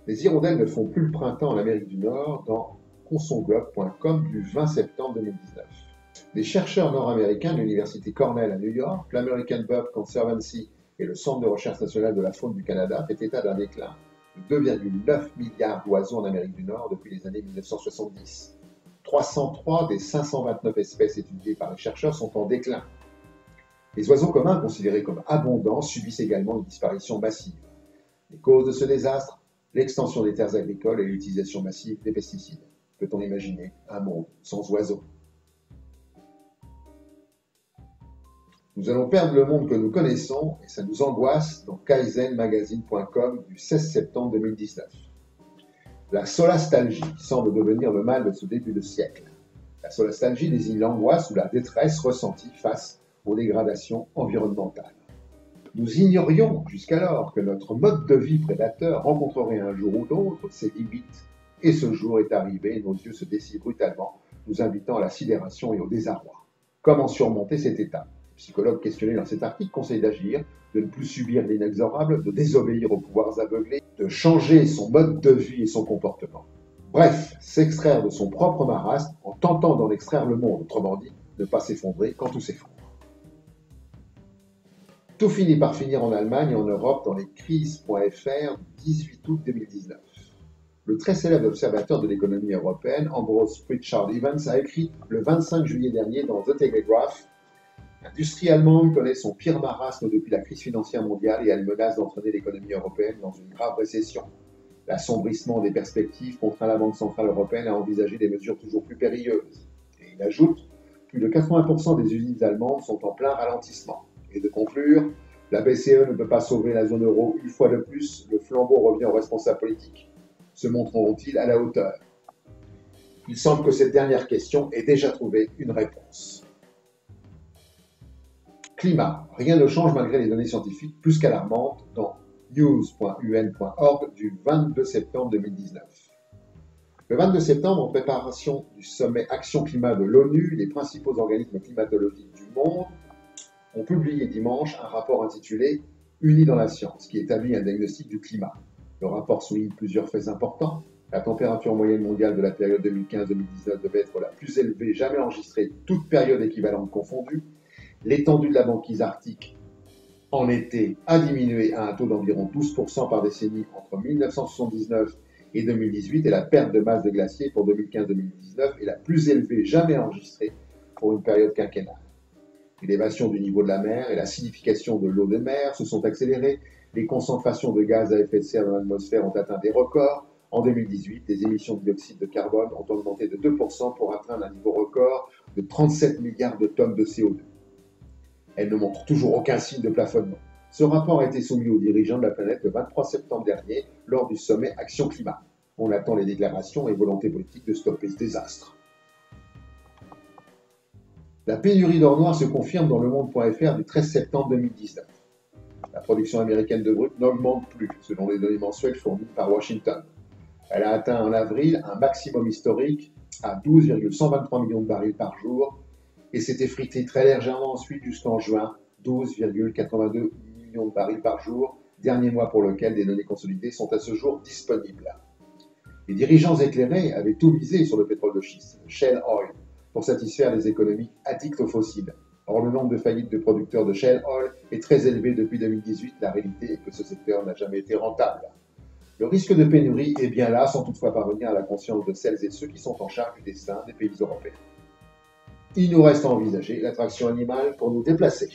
Les hirondelles ne font plus le printemps en Amérique du Nord dans consonglobe.com du 20 septembre 2019. Les chercheurs nord-américains de l'université Cornell à New York, l'American Bird Conservancy et le Centre de recherche nationale de la faune du Canada fait état d'un déclin de 2,9 milliards d'oiseaux en Amérique du Nord depuis les années 1970. 303 des 529 espèces étudiées par les chercheurs sont en déclin. Les oiseaux communs, considérés comme abondants, subissent également une disparition massive. Les causes de ce désastre, l'extension des terres agricoles et l'utilisation massive des pesticides. Peut-on imaginer un monde sans oiseaux? Nous allons perdre le monde que nous connaissons et ça nous angoisse dans kaizenmagazine.com du 16 septembre 2019. La solastalgie semble devenir le mal de ce début de siècle. La solastalgie désigne l'angoisse ou la détresse ressentie face aux dégradations environnementales. Nous ignorions jusqu'alors que notre mode de vie prédateur rencontrerait un jour ou l'autre ses limites, et ce jour est arrivé et nos yeux se dessinent brutalement, nous invitant à la sidération et au désarroi. Comment surmonter cet état? Les psychologues questionnés dans cet article conseillent d'agir, de ne plus subir l'inexorable, de désobéir aux pouvoirs aveuglés, de changer son mode de vie et son comportement. Bref, s'extraire de son propre marasme en tentant d'en extraire le monde, autrement dit, ne pas s'effondrer quand tout s'effondre. Tout finit par finir en Allemagne et en Europe dans les crises.fr du 18 août 2019. Le très célèbre observateur de l'économie européenne, Ambrose Pritchard Evans, a écrit le 25 juillet dernier dans The Telegraph: l'industrie allemande connaît son pire marasme depuis la crise financière mondiale et elle menace d'entraîner l'économie européenne dans une grave récession. L'assombrissement des perspectives contraint la Banque centrale européenne à envisager des mesures toujours plus périlleuses. Et il ajoute: plus de 80% des usines allemandes sont en plein ralentissement. Et de conclure, la BCE ne peut pas sauver la zone euro. Une fois de plus, le flambeau revient aux responsables politiques. Se montreront-ils à la hauteur? Il semble que cette dernière question ait déjà trouvé une réponse. Climat. Rien ne change malgré les données scientifiques plus qu'alarmantes dans news.un.org du 22 septembre 2019. Le 22 septembre, en préparation du sommet Action Climat de l'ONU, les principaux organismes climatologiques du monde ont publié dimanche un rapport intitulé « Unis dans la science » qui établit un diagnostic du climat. Le rapport souligne plusieurs faits importants. La température moyenne mondiale de la période 2015-2019 devait être la plus élevée jamais enregistrée, toute période équivalente confondue. L'étendue de la banquise arctique en été a diminué à un taux d'environ 12% par décennie entre 1979 et 2018 et la perte de masse de glaciers pour 2015-2019 est la plus élevée jamais enregistrée pour une période quinquennale. L'élévation du niveau de la mer et l'acidification de l'eau de mer se sont accélérées. Les concentrations de gaz à effet de serre dans l'atmosphère ont atteint des records. En 2018, les émissions de dioxyde de carbone ont augmenté de 2% pour atteindre un niveau record de 37 milliards de tonnes de CO2. Elles ne montrent toujours aucun signe de plafonnement. Ce rapport a été soumis aux dirigeants de la planète le 23 septembre dernier lors du sommet Action Climat. On attend les déclarations et volontés politiques de stopper ce désastre. La pénurie d'or noir se confirme dans lemonde.fr du 13 septembre 2019. La production américaine de brut n'augmente plus, selon les données mensuelles fournies par Washington. Elle a atteint en avril un maximum historique à 12,123 millions de barils par jour et s'est effrité très légèrement ensuite jusqu'en juin, 12,82 millions de barils par jour, dernier mois pour lequel des données consolidées sont à ce jour disponibles. Les dirigeants éclairés avaient tout misé sur le pétrole de schiste, le Shale Oil, pour satisfaire les économies addictes aux fossiles. Or, le nombre de faillites de producteurs de Shale Oil est très élevé depuis 2018. La réalité est que ce secteur n'a jamais été rentable. Le risque de pénurie est bien là, sans toutefois parvenir à la conscience de celles et ceux qui sont en charge du destin des pays européens. Il nous reste à envisager l'attraction animale pour nous déplacer.